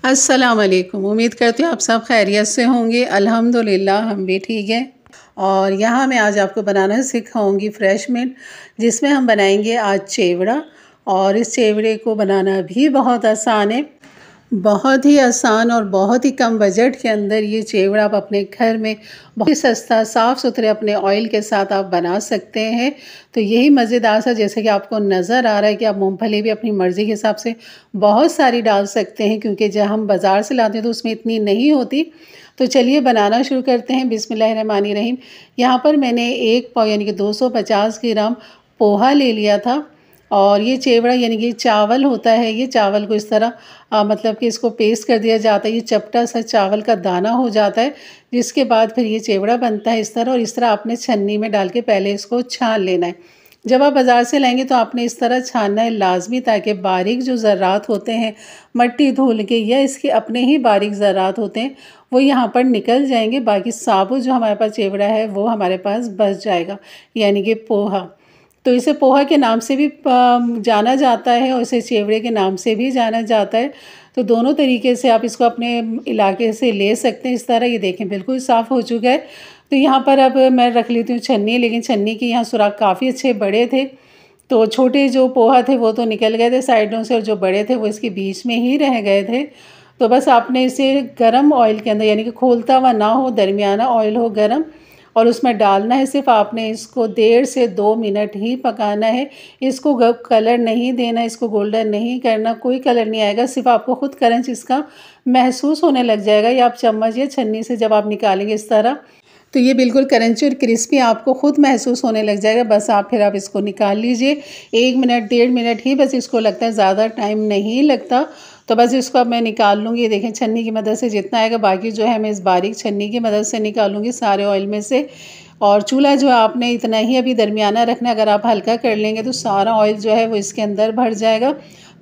अस्सलाम वालेकुम। उम्मीद करती हूँ आप सब खैरियत से होंगे। अल्हम्दुलिल्लाह हम भी ठीक हैं। और यहाँ मैं आज आपको बनाना सिखाऊंगी फ्रेश मीट, जिसमें हम बनाएंगे आज चेवड़ा। और इस चेवड़े को बनाना भी बहुत आसान है, बहुत ही आसान और बहुत ही कम बजट के अंदर ये चेवड़ा आप अपने घर में बहुत ही सस्ता साफ़ सुथरे अपने ऑयल के साथ आप बना सकते हैं। तो यही मज़ेदार सा, जैसे कि आपको नज़र आ रहा है कि आप मूंगफली भी अपनी मर्ज़ी के हिसाब से बहुत सारी डाल सकते हैं, क्योंकि जब हम बाज़ार से लाते हैं तो उसमें इतनी नहीं होती। तो चलिए बनाना शुरू करते हैं। बिस्मिल्लाहिर्रहमानिर्रहीम। यहाँ पर मैंने 1 पाव यानी कि 250 ग्राम पोहा ले लिया था। और ये चेवड़ा यानी कि चावल होता है, ये चावल को इस तरह मतलब कि इसको पेस्ट कर दिया जाता है। ये चपटा सा चावल का दाना हो जाता है, जिसके बाद फिर ये चेवड़ा बनता है इस तरह। और इस तरह आपने छन्नी में डाल के पहले इसको छान लेना है। जब आप बाज़ार से लाएंगे तो आपने इस तरह छानना है लाजमी, ताकि बारीक जो ज़र्रात होते हैं मट्टी धुल के या इसके अपने ही बारीक ज़र्रात होते हैं वो यहाँ पर निकल जाएंगे। बाकी साबुत जो हमारे पास चेवड़ा है वो हमारे पास बच जाएगा, यानी कि पोहा। तो इसे पोहा के नाम से भी जाना जाता है और इसे चेवड़े के नाम से भी जाना जाता है। तो दोनों तरीके से आप इसको अपने इलाके से ले सकते हैं। इस तरह ये देखें बिल्कुल साफ़ हो चुका है। तो यहाँ पर अब मैं रख लेती हूँ छन्नी, लेकिन छन्नी के यहाँ सुराख काफ़ी अच्छे बड़े थे, तो छोटे जो पोहा थे वो तो निकल गए थे साइडों से, और जो बड़े थे वो इसके बीच में ही रह गए थे। तो बस आपने इसे गरम ऑयल के अंदर, यानी कि खोलता हुआ ना हो, दरमियाना ऑयल हो गरम, और उसमें डालना है। सिर्फ आपने इसको 1.5 से 2 मिनट ही पकाना है। इसको कलर नहीं देना, इसको गोल्डन नहीं करना, कोई कलर नहीं आएगा। सिर्फ आपको खुद क्रंच इसका महसूस होने लग जाएगा, या आप चम्मच या छन्नी से जब आप निकालेंगे इस तरह, तो ये बिल्कुल क्रंची और क्रिस्पी आपको खुद महसूस होने लग जाएगा। बस आप इसको निकाल लीजिए। 1 मिनट 1.5 मिनट ही बस इसको लगता है, ज़्यादा टाइम नहीं लगता। तो बस इसको अब मैं निकाल लूँगी। देखें छन्नी की मदद से जितना आएगा, बाकी जो है मैं इस बारीक छन्नी की मदद से निकालूँगी सारे ऑयल में से। और चूल्हा जो आपने इतना ही अभी दरमियाना रखना, अगर आप हल्का कर लेंगे तो सारा ऑयल जो है वो इसके अंदर भर जाएगा।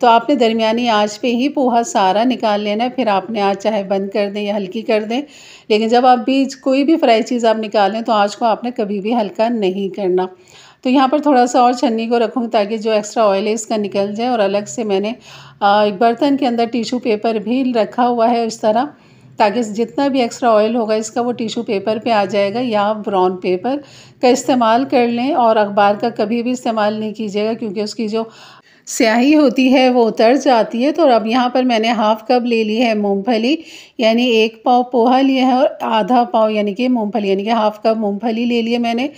तो आपने दरमियानी आंच पे ही पोहा सारा निकाल लेना है। फिर आपने आंच चाहे बंद कर दें या हल्की कर दें, लेकिन जब आप भी कोई भी फ्राई चीज़ आप निकालें तो आंच को आपने कभी भी हल्का नहीं करना। तो यहाँ पर थोड़ा सा और छन्नी को रखूँगी ताकि जो एक्स्ट्रा ऑयल है इसका निकल जाए। और अलग से मैंने एक बर्तन के अंदर टिशू पेपर भी रखा हुआ है इस तरह, ताकि जितना भी एक्स्ट्रा ऑयल होगा इसका वो टिशू पेपर पे आ जाएगा, या आप ब्राउन पेपर का इस्तेमाल कर लें। और अखबार का कभी भी इस्तेमाल नहीं कीजिएगा, क्योंकि उसकी जो स्याही होती है वो उतर जाती है। तो अब यहाँ पर मैंने हाफ़ कप ले ली है मूंगफली, यानी 1 पाव पोहा लिया है और आधा पाव यानी कि मूंगफली, यानी कि हाफ़ कप मूंगफली ले लिए मैंने।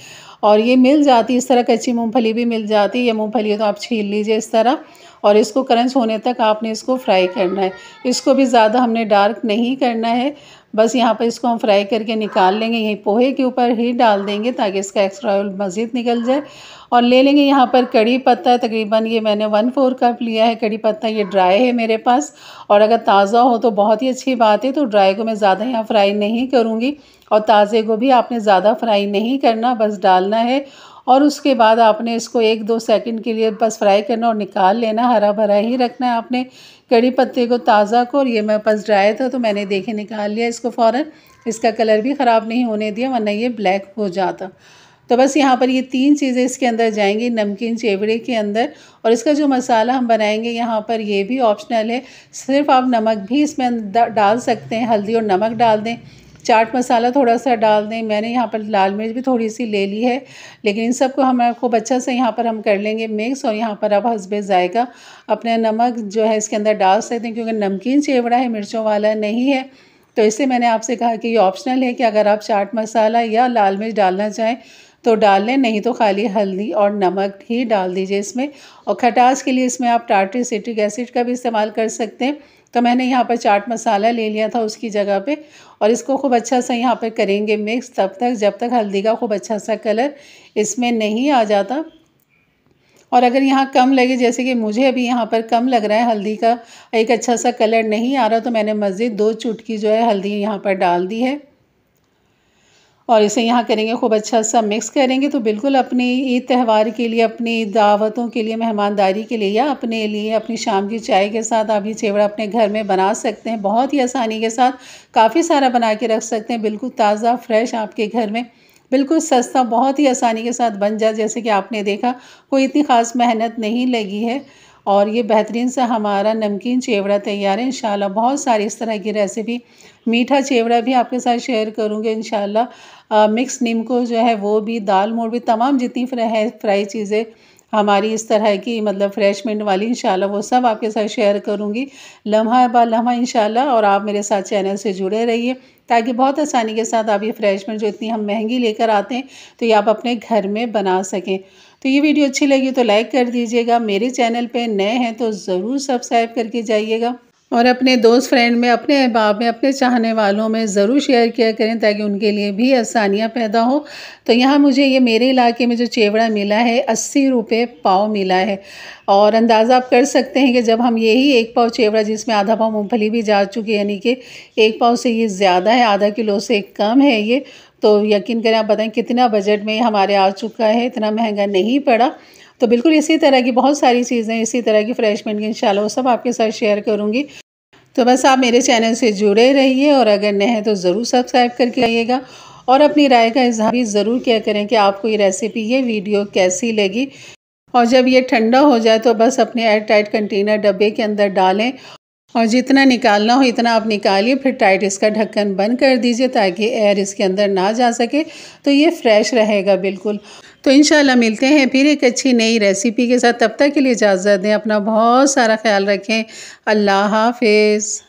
और ये मिल जाती है इस तरह, कच्ची मूंगफली भी मिल जाती है। ये मूंगफली है तो आप छील लीजिए इस तरह, और इसको क्रंच होने तक आपने इसको फ्राई करना है। इसको भी ज़्यादा हमने डार्क नहीं करना है। बस यहाँ पर इसको हम फ्राई करके निकाल लेंगे, यही पोहे के ऊपर ही डाल देंगे ताकि इसका एक्स्ट्रा ऑयल मज़ीद निकल जाए। और ले लेंगे यहाँ पर कड़ी पत्ता, तकरीबन ये मैंने 1/4 कप लिया है कड़ी पत्ता। ये ड्राई है मेरे पास, और अगर ताज़ा हो तो बहुत ही अच्छी बात है। तो ड्राई को मैं ज़्यादा यहाँ फ्राई नहीं करूँगी, और ताज़े को भी आपने ज़्यादा फ्राई नहीं करना, बस डालना है। और उसके बाद आपने इसको 1-2 सेकंड के लिए बस फ्राई करना और निकाल लेना। हरा भरा ही रखना है आपने कड़ी पत्ते को, ताज़ा को। और ये मेरे पास ड्राई था तो मैंने देखे निकाल लिया इसको फ़ौरन। इसका कलर भी ख़राब नहीं होने दिया, वरना ये ब्लैक हो जाता। तो बस यहाँ पर ये 3 चीज़ें इसके अंदर जाएंगी, नमकीन चेवड़े के अंदर। और इसका जो मसाला हम बनाएंगे यहाँ पर, ये भी ऑप्शनल है। सिर्फ आप नमक भी इसमें डाल सकते हैं, हल्दी और नमक डाल दें, चाट मसाला थोड़ा सा डाल दें। मैंने यहाँ पर लाल मिर्च भी थोड़ी सी ले ली है, लेकिन इन सबको हम खूब अच्छा से यहाँ पर हम कर लेंगे मिक्स। और यहाँ पर अब हस्बे ज़ायका अपने नमक जो है इसके अंदर डाल सकते हैं, क्योंकि नमकीन चेवड़ा है, मिर्चों वाला नहीं है। तो इससे मैंने आपसे कहा कि ये ऑप्शनल है कि अगर आप चाट मसाला या लाल मिर्च डालना चाहें तो डाल लें, नहीं तो खाली हल्दी और नमक ही डाल दीजिए इसमें। और खटास के लिए इसमें आप टार्ट्रिक सिट्रिक एसिड का भी इस्तेमाल कर सकते हैं। तो मैंने यहाँ पर चाट मसाला ले लिया था उसकी जगह पे, और इसको खूब अच्छा सा यहाँ पर करेंगे मिक्स तब तक जब तक हल्दी का खूब अच्छा सा कलर इसमें नहीं आ जाता। और अगर यहाँ कम लगे, जैसे कि मुझे अभी यहाँ पर कम लग रहा है, हल्दी का एक अच्छा सा कलर नहीं आ रहा, तो मैंने मज़ीद 2 चुटकी जो है हल्दी यहाँ पर डाल दी है। और इसे यहाँ करेंगे खूब अच्छा सा मिक्स करेंगे। तो बिल्कुल अपनी ईद त्यौहार के लिए, अपनी दावतों के लिए, मेहमानदारी के लिए, या अपने लिए अपनी शाम की चाय के साथ आप ये चेवड़ा अपने घर में बना सकते हैं। बहुत ही आसानी के साथ काफ़ी सारा बना के रख सकते हैं, बिल्कुल ताज़ा फ्रेश आपके घर में, बिल्कुल सस्ता, बहुत ही आसानी के साथ बन जाए। जैसे कि आपने देखा कोई इतनी ख़ास मेहनत नहीं लगी है। और ये बेहतरीन सा हमारा नमकीन चिवड़ा तैयार है इंशाल्लाह। बहुत सारी इस तरह की रेसिपी, मीठा चिवड़ा भी आपके साथ शेयर करूँगी इंशाल्लाह। मिक्स नीमको जो है वो भी, दाल मोठ भी, तमाम जितनी फ्राई चीज़ें हमारी इस तरह की मतलब फ्रेश मिंट वाली इंशाल्लाह वो सब आपके साथ शेयर करूँगी लम्हा बा लम्हा इंशाल्लाह। और आप मेरे साथ चैनल से जुड़े रहिए ताकि बहुत आसानी के साथ आप ये फ्रेश मिंट जो इतनी हम महंगी लेकर आते हैं तो ये आप अपने घर में बना सकें। तो ये वीडियो अच्छी लगी तो लाइक कर दीजिएगा, मेरे चैनल पे नए हैं तो ज़रूर सब्सक्राइब करके जाइएगा और अपने दोस्त फ्रेंड में, अपने अहबाब में, अपने चाहने वालों में ज़रूर शेयर किया करें ताकि उनके लिए भी आसानियाँ पैदा हो। तो यहाँ मुझे ये मेरे इलाके में जो चिवड़ा मिला है 80 रुपये पाव मिला है। और अंदाज़ा आप कर सकते हैं कि जब हम यही 1 पाव चिवड़ा जिसमें आधा पाव मूँगफली भी जा चुकी है, यानी कि 1 पाव से ये ज़्यादा है, आधा किलो से कम है ये, तो यकीन करें आप बताएं कितना बजट में हमारे आ चुका है, इतना महंगा नहीं पड़ा। तो बिल्कुल इसी तरह की बहुत सारी चीज़ें, इसी तरह की फ्रेश मिंट की इंशाल्लाह वो सब आपके साथ शेयर करूँगी। तो बस आप मेरे चैनल से जुड़े रहिए और अगर नए हैं तो ज़रूर सब्सक्राइब करके आइएगा और अपनी राय का इज़हार भी ज़रूर किया करें कि आपको ये रेसिपी, ये वीडियो कैसी लगी। और जब ये ठंडा हो जाए तो बस अपने एयर टाइट कंटेनर डब्बे के अंदर डालें और जितना निकालना हो इतना आप निकालिए, फिर टाइट इसका ढक्कन बंद कर दीजिए ताकि एयर इसके अंदर ना जा सके, तो ये फ्रेश रहेगा बिल्कुल। तो इंशाल्लाह मिलते हैं फिर एक अच्छी नई रेसिपी के साथ। तब तक के लिए इजाज़त दें, अपना बहुत सारा ख्याल रखें। अल्लाह हाफ़िज़।